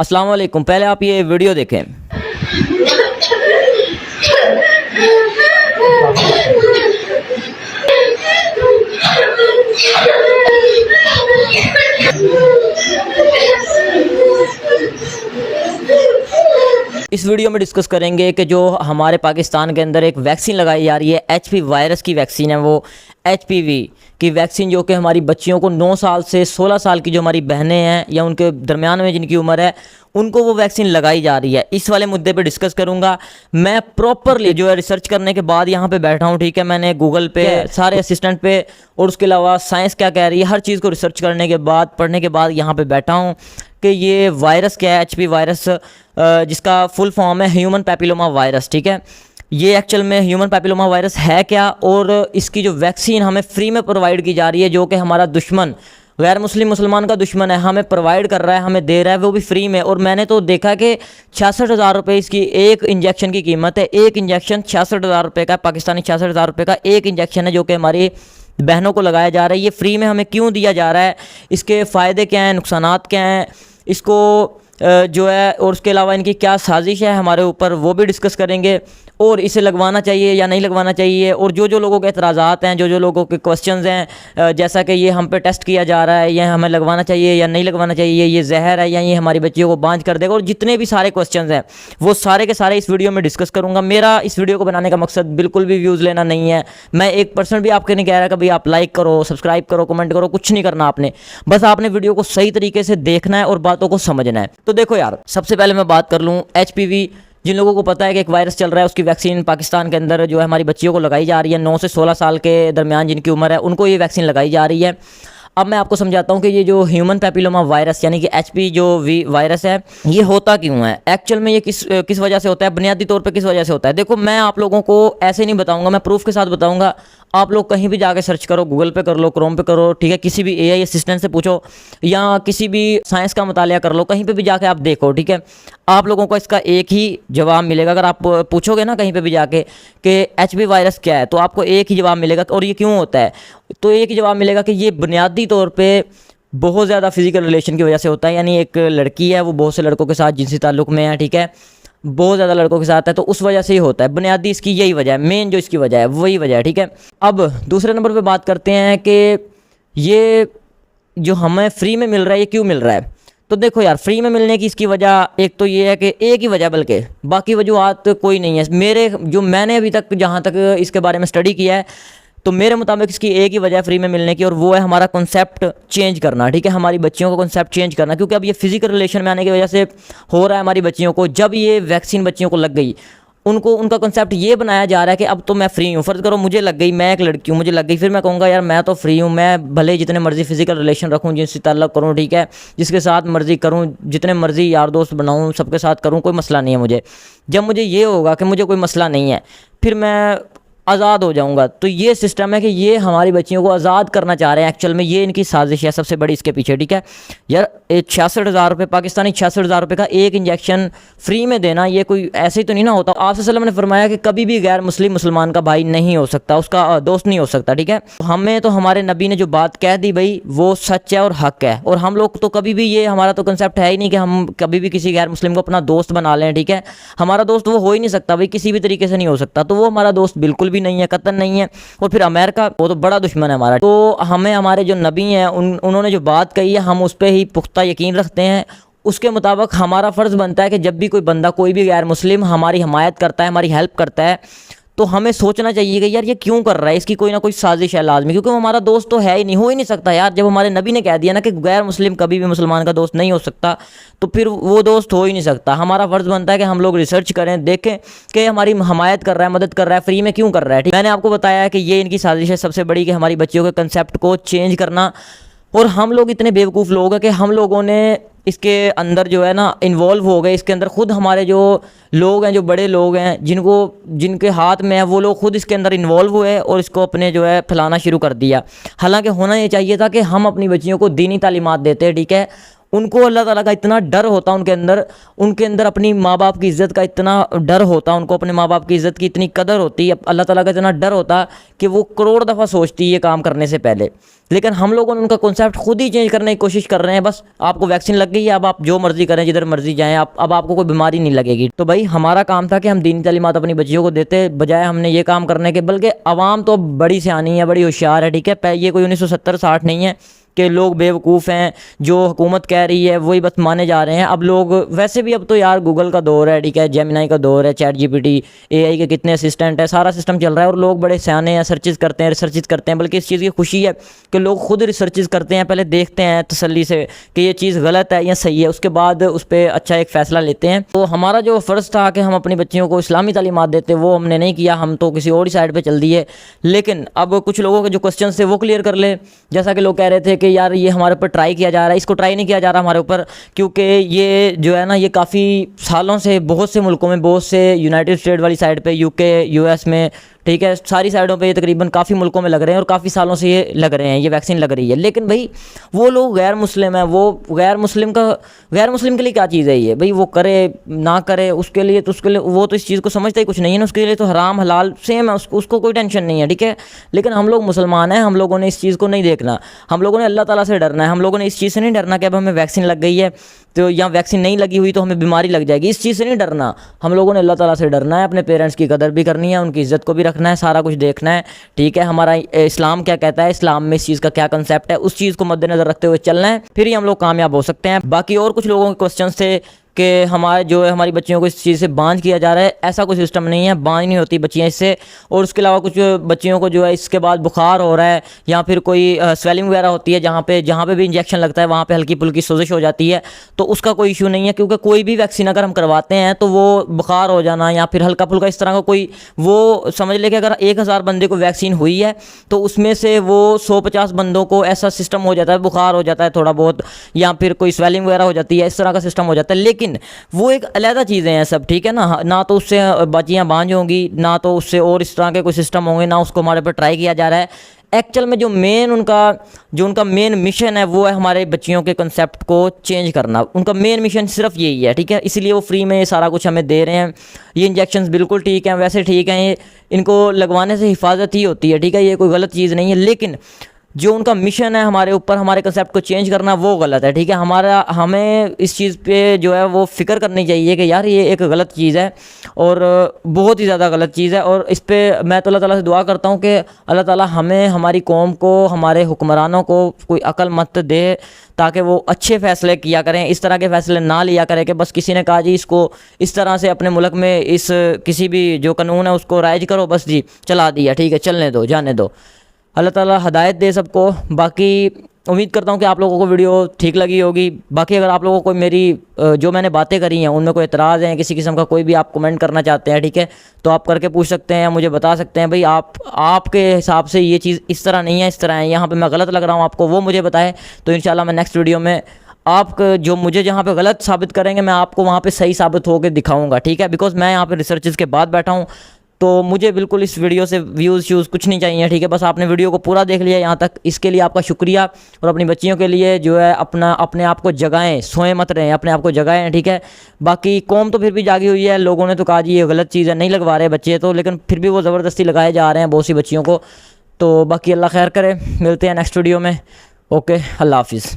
अस्सलाम वालेकुम। पहले आप ये वीडियो देखें। इस वीडियो में डिस्कस करेंगे कि जो हमारे पाकिस्तान के अंदर एक वैक्सीन लगाई जा रही है एचपीवी वायरस की वैक्सीन है, वो एचपीवी की वैक्सीन जो कि हमारी बच्चियों को 9 साल से 16 साल की जो हमारी बहनें हैं या उनके दरमियान में जिनकी उम्र है उनको वो वैक्सीन लगाई जा रही है। इस वाले मुद्दे पे डिस्कस करूंगा। मैं प्रॉपरली जो है रिसर्च करने के बाद यहाँ पे बैठा हूँ, ठीक है। मैंने गूगल पे सारे असिस्टेंट पे और उसके अलावा साइंस क्या कह रही है हर चीज़ को रिसर्च करने के बाद पढ़ने के बाद यहाँ पे बैठा हूँ कि ये वायरस क्या है, एचपीवी वायरस, जिसका फुल फॉर्म है ह्यूमन पैपिलोमा वायरस, ठीक है। ये एक्चुअल में ह्यूमन पैपिलोमा वायरस है क्या, और इसकी जो वैक्सीन हमें फ्री में प्रोवाइड की जा रही है, जो कि हमारा दुश्मन गैर मुसलमान का दुश्मन है, हमें प्रोवाइड कर रहा है, हमें दे रहा है, वो भी फ्री में। और मैंने तो देखा कि 66,000 रुपये इसकी एक इंजेक्शन की कीमत है। एक इंजेक्शन 66,000 रुपये का, पाकिस्तानी 66,000 रुपये का एक इंजेक्शन है, जो कि हमारी बहनों को लगाया जा रहा है। ये फ्री में हमें क्यों दिया जा रहा है, इसके फ़ायदे क्या हैं, नुकसानात क्या हैं, इसको जो है, और उसके अलावा इनकी क्या साजिश है हमारे ऊपर, वो भी डिस्कस करेंगे। और इसे लगवाना चाहिए या नहीं लगवाना चाहिए, और जो लोगों के एतराज़ात हैं, जो लोगों के क्वेश्चंस हैं, जैसा कि ये हम पे टेस्ट किया जा रहा है, यह हमें लगवाना चाहिए या नहीं लगवाना चाहिए, ये जहर है या ये हमारी बच्चियों को बांझ कर देगा, और जितने भी सारे क्वेश्चंस हैं वो सारे के सारे इस वीडियो में डिस्कस करूँगा। मेरा इस वीडियो को बनाने का मकसद बिल्कुल भी व्यूज़ लेना नहीं है। मैं 1% भी आपके नहीं कह रहा कि भाई आप लाइक करो, सब्सक्राइब करो, कमेंट करो, कुछ नहीं करना आपने। बस आपने वीडियो को सही तरीके से देखना है और बातों को समझना है। तो देखो यार, सबसे पहले मैं बात कर लूँ एचपीवी। जिन लोगों को पता है कि एक वायरस चल रहा है, उसकी वैक्सीन पाकिस्तान के अंदर जो है हमारी बच्चियों को लगाई जा रही है। 9 से 16 साल के दरमियान जिनकी उम्र है उनको ये वैक्सीन लगाई जा रही है। अब मैं आपको समझाता हूँ कि ये जो ह्यूमन पैपिलोमा वायरस यानी कि एचपी जो वायरस है, ये होता क्यों है, एक्चुअल में ये किस वजह से होता है, बुनियादी तौर पे किस वजह से होता है। देखो, मैं आप लोगों को ऐसे नहीं बताऊंगा, मैं प्रूफ के साथ बताऊंगा। आप लोग कहीं भी जाके सर्च करो, गूगल पे कर लो, क्रोम पे करो, ठीक है। किसी भी एआई असिस्टेंट से पूछो या किसी भी साइंस का मुतालिया कर लो, कहीं पे भी जाके आप देखो, ठीक है। आप लोगों को इसका एक ही जवाब मिलेगा। अगर आप पूछोगे ना कहीं पे भी जाके कि एचपी वायरस क्या है, तो आपको एक ही जवाब मिलेगा। और ये क्यों होता है, तो एक ही जवाब मिलेगा कि ये बुनियादी तौर पे बहुत ज़्यादा फिजिकल रिलेशन की वजह से होता है। यानी एक लड़की है, वो बहुत से लड़कों के साथ जिनसी ताल्लुक़ में है, ठीक है, बहुत ज़्यादा लड़कों के साथ है, तो उस वजह से ही होता है। बुनियादी इसकी यही वजह है, मेन जो इसकी वजह है वही वजह है, ठीक है। अब दूसरे नंबर पे बात करते हैं कि ये जो हमें फ्री में मिल रहा है, ये क्यों मिल रहा है। तो देखो यार, फ्री में मिलने की इसकी वजह एक तो ये है कि एक ही वजह, बल्कि बाकी वजूहत कोई नहीं है। मैंने अभी तक जहाँ तक इसके बारे में स्टडी किया है, तो मेरे मुताबिक इसकी एक ही वजह है फ्री में मिलने की, और वो है हमारा कॉन्सेप्ट चेंज करना, ठीक है। हमारी बच्चियों का कॉन्सेप्ट चेंज करना, क्योंकि अब ये फिजिकल रिलेशन में आने की वजह से हो रहा है हमारी बच्चियों को। जब ये वैक्सीन बच्चियों को लग गई, उनका कॉन्सेप्ट ये बनाया जा रहा है कि अब तो मैं फ्री हूँ। फ़र्ज़ करो मुझे लग गई, मैं एक लड़की हूँ, मुझे लग गई, फिर मैं कहूँगा यार मैं तो फ्री हूँ, मैं भले जितने मर्जी फिजिकल रिलेशन रखूँ, जिनसे ताल्लुक़ करूँ, ठीक है, जिसके साथ मर्जी करूँ, जितने मर्जी यार दोस्त बनाऊँ, सबके साथ करूँ, कोई मसला नहीं है मुझे। जब मुझे ये होगा कि मुझे कोई मसला नहीं है, फिर मैं आज़ाद हो जाऊंगा। तो ये सिस्टम है कि ये हमारी बच्चियों को आज़ाद करना चाह रहे हैं। एक्चुअल में ये इनकी साजिश है सबसे बड़ी इसके पीछे, ठीक है यार। 66,000 रुपये, पाकिस्तानी 66,000 रुपये का एक इंजेक्शन फ्री में देना, ये कोई ऐसे ही तो नहीं ना होता। आप सल्लल्लाहु अलैहि वसल्लम ने फरमाया कि कभी भी गैर मुसलमान का भाई नहीं हो सकता, उसका दोस्त नहीं हो सकता, ठीक है। हमें तो हमारे नबी ने जो बात कह दी भाई, वो सच है और हक है। और हम लोग तो कभी भी, ये हमारा तो कंसेप्ट है ही नहीं कि हम कभी भी किसी गैर मुस्लिम को अपना दोस्त बना लें, ठीक है। हमारा दोस्त वो हो ही नहीं सकता भाई, किसी भी तरीके से नहीं हो सकता। तो वो हमारा दोस्त बिल्कुल भी नहीं है, कतन नहीं है। और फिर अमेरिका, वो तो बड़ा दुश्मन है हमारा। तो हमें हमारे जो नबी हैं उन्होंने जो बात कही है, हम उस पर ही पुख्ता यकीन रखते हैं। उसके मुताबिक हमारा फ़र्ज़ बनता है कि जब भी कोई बंदा, कोई भी गैर मुस्लिम हमारी हमायत करता है, हमारी हेल्प करता है, तो हमें सोचना चाहिए कि यार ये क्यों कर रहा है, इसकी कोई ना कोई साजिश है लाजमी, क्योंकि वो हमारा दोस्त तो है ही नहीं, हो ही नहीं सकता यार। जब हमारे नबी ने कह दिया ना कि गैर मुस्लिम कभी भी मुसलमान का दोस्त नहीं हो सकता, तो फिर वो दोस्त हो ही नहीं सकता। हमारा फ़र्ज़ बनता है कि हम लोग रिसर्च करें, देखें कि हमारी हमायत कर रहा है, मदद कर रहा है, फ्री में क्यों कर रहा है, ठीक। मैंने आपको बताया कि ये इनकी साजिश है सबसे बड़ी, कि हमारी बच्चियों के कंसेप्ट को चेंज करना। और हम लोग इतने बेवकूफ़ लोग हैं कि हम लोगों ने इसके अंदर जो है ना इन्वॉल्व हो गए। इसके अंदर खुद हमारे जो लोग हैं, जो बड़े लोग हैं, जिनके हाथ में है, वो लोग खुद इसके अंदर इन्वॉल्व हुए और इसको अपने जो है फैलाना शुरू कर दिया। हालांकि होना ये चाहिए था कि हम अपनी बच्चियों को दीनी तालीमात देते, ठीक है, उनको अल्लाह ताला का इतना डर होता उनके अंदर अपनी माँ बाप की इज़्ज़त का इतना डर होता, उनको अपने माँ बाप की इज़्ज़त की इतनी कदर होती है, अल्लाह ताला का इतना डर होता कि वो करोड़ दफ़ा सोचती है ये काम करने से पहले। लेकिन हम लोगों ने उनका कॉन्सेप्ट खुद ही चेंज करने की कोशिश कर रहे हैं। बस आपको वैक्सीन लग गई है, अब आप जो मर्ज़ी करें, जिधर मर्ज़ी जाएँ, अब आपको कोई बीमारी नहीं लगेगी। तो भाई हमारा काम था कि हम दीनी तालीमात अपनी बच्चियों को देते, बजाय हमने ये काम करने के। बल्कि आवाम तो बड़ी सियानी है, बड़ी होशियार है, ठीक है। ये कोई 1970-60 नहीं है कि लोग बेवकूफ़ हैं, जो हुकूमत कह रही है वही बस माने जा रहे हैं। अब लोग वैसे भी, अब तो यार गूगल का दौर है, ठीक है, जेमिनाई का दौर है, चैट जीपीटी, एआई के कितने असिस्टेंट है, सारा सिस्टम चल रहा है और लोग बड़े सियाने हैं, रिसर्चेस करते हैं। बल्कि इस चीज़ की खुशी है कि लोग खुद रिसर्चेस करते हैं, पहले देखते हैं तसल्ली से कि ये चीज़ गलत है या सही है, उसके बाद उस पर अच्छा एक फ़ैसला लेते हैं। तो हमारा जो फ़र्ज़ था कि हम अपनी बच्चियों को इस्लामी तालीमात देते, वो हमने नहीं किया, हम तो किसी और ही साइड पर चल दिए। लेकिन अब कुछ लोगों के जो क्वेश्चन थे वो क्लियर कर ले। जैसा कि लोग कह रहे थे कि यार ये हमारे ऊपर ट्राई किया जा रहा है, इसको ट्राई नहीं किया जा रहा हमारे ऊपर, क्योंकि ये जो है ना, ये काफ़ी सालों से बहुत से मुल्कों में, बहुत से यूनाइटेड स्टेट वाली साइड पे, यूके, यूएस में, ठीक है, सारी साइडों पे ये तकरीबन काफ़ी मुल्कों में लग रहे हैं और काफ़ी सालों से ये लग रहे हैं, ये वैक्सीन लग रही है। लेकिन भाई वो लोग गैर मुस्लिम है, वो गैर मुस्लिम के लिए क्या चीज़ है ये? भाई वो करे ना करे, उसके लिए वो तो इस चीज़ को समझता ही कुछ नहीं है ना, उसके लिए तो हराम हलाल सेम है, उसको कोई टेंशन नहीं है, ठीक है। लेकिन हम लोग मुसलमान हैं, हम लोगों ने इस चीज़ को नहीं देखना, हम लोगों ने अल्लाह ताला से डरना है। हम लोगों ने इस चीज़ से नहीं डरना कि अब हमें वैक्सीन लग गई है तो, या वैक्सीन नहीं लगी हुई तो हमें बीमारी लग जाएगी, इस चीज़ से नहीं डरना। हम लोगों ने अल्लाह ताला से डरना है, अपने पेरेंट्स की कदर भी करनी है, उनकी इज़्ज़त को भी रखना है, सारा कुछ देखना है, ठीक है। हमारा इस्लाम क्या कहता है, इस्लाम में इस चीज़ का क्या कंसेप्ट है, उस चीज़ को मद्देनज़र रखते हुए चलना है, फिर ही हम लोग कामयाब हो सकते हैं। बाकी और कुछ लोगों के क्वेश्चन थे कि हमारे जो है हमारी बच्चियों को इस चीज़ से बांझ किया जा रहा है, ऐसा कोई सिस्टम नहीं है, बांझ नहीं होती बच्चियाँ इससे। और उसके अलावा कुछ बच्चियों को जो है इसके बाद बुखार हो रहा है या फिर कोई स्वेलिंग वगैरह होती है, जहाँ पे भी इंजेक्शन लगता है वहाँ पे हल्की फुल्की सोजिश हो जाती है, तो उसका कोई इशू नहीं है, क्योंकि कोई भी वैक्सीन अगर हम करवाते हैं तो वो बुखार हो जाना या फिर हल्का फुल्का इस तरह का कोई, वो समझ ले कि अगर 1000 बंदे को वैक्सीन हुई है तो उसमें से वो 150 बंदों को ऐसा सिस्टम हो जाता है, बुखार हो जाता है थोड़ा बहुत, या फिर कोई स्वेलिंग वगैरह हो जाती है, इस तरह का सिस्टम हो जाता है। लेकिन वो एक अलग चीज़ें हैं सब, ठीक है ना तो उससे बच्चियाँ बांझ होंगी, ना तो उससे और इस तरह के कोई सिस्टम होंगे, ना उसको हमारे पर ट्राई किया जा रहा है। एक्चुअल में जो उनका मेन मिशन है वो है हमारे बच्चियों के कंसेप्ट को चेंज करना। उनका मेन मिशन सिर्फ यही है, ठीक है। इसलिए वो फ्री में ये सारा कुछ हमें दे रहे हैं। ये इंजेक्शंस बिल्कुल ठीक हैं, वैसे ठीक हैं, ये इनको लगवाने से हिफाजत ही होती है, ठीक है, ये कोई गलत चीज़ नहीं है। लेकिन जो उनका मिशन है हमारे ऊपर, हमारे कंसेप्ट को चेंज करना, वो गलत है, ठीक है। हमें इस चीज़ पे जो है वो फ़िक्र करनी चाहिए कि यार ये एक गलत चीज़ है और बहुत ही ज़्यादा गलत चीज़ है। और इस पर मैं तो अल्लाह ताला से दुआ करता हूँ कि अल्लाह ताला हमें, हमारी कौम को, हमारे हुक्मरानों को कोई अकल मत दे, ताकि वो अच्छे फ़ैसले किया करें, इस तरह के फ़ैसले ना लिया करें कि बस किसी ने कहा जी इसको इस तरह से अपने मुल्क में इस किसी भी जो कानून है उसको राइज करो, बस जी चला दिया, ठीक है, चलने दो, जाने दो। अल्लाह ताला हदायत दे सबको। बाकी उम्मीद करता हूँ कि आप लोगों को वीडियो ठीक लगी होगी। बाकी अगर आप लोगों को मेरी जो मैंने बातें करी हैं उनमें कोई एतराज़ है, किसी किस्म का कोई भी आप कमेंट करना चाहते हैं, ठीक है, तो आप करके पूछ सकते हैं या मुझे बता सकते हैं भाई आपके हिसाब से ये चीज़ इस तरह नहीं है, इस तरह है, यहाँ पे मैं गलत लग रहा हूँ आपको, वो मुझे बताएं। तो इंशाल्लाह मैं नेक्स्ट वीडियो में आप जो मुझे जहाँ पे गलत साबित करेंगे मैं आपको वहाँ पे सही साबित होकर दिखाऊँगा, ठीक है। बिकॉज मैं यहाँ पर रिसर्चेस के बाद बैठा हूँ, तो मुझे बिल्कुल इस वीडियो से व्यूज़ कुछ नहीं चाहिए, ठीक है। बस आपने वीडियो को पूरा देख लिया यहाँ तक, इसके लिए आपका शुक्रिया। और अपनी बच्चियों के लिए जो है अपने आप को जगाएं, सोए मत रहें, अपने आप को जगाएं, ठीक है। बाकी कौम तो फिर भी जागी हुई है, लोगों ने तो कहा जी ये गलत चीज़ है, नहीं लगवा रहे बच्चे तो, लेकिन फिर भी वो ज़बरदस्ती लगाए जा रहे हैं बहुत सी बच्चियों को। तो बाकी अल्लाह खैर करे, मिलते हैं नेक्स्ट वीडियो में। ओके, अल्लाह हाफिज़।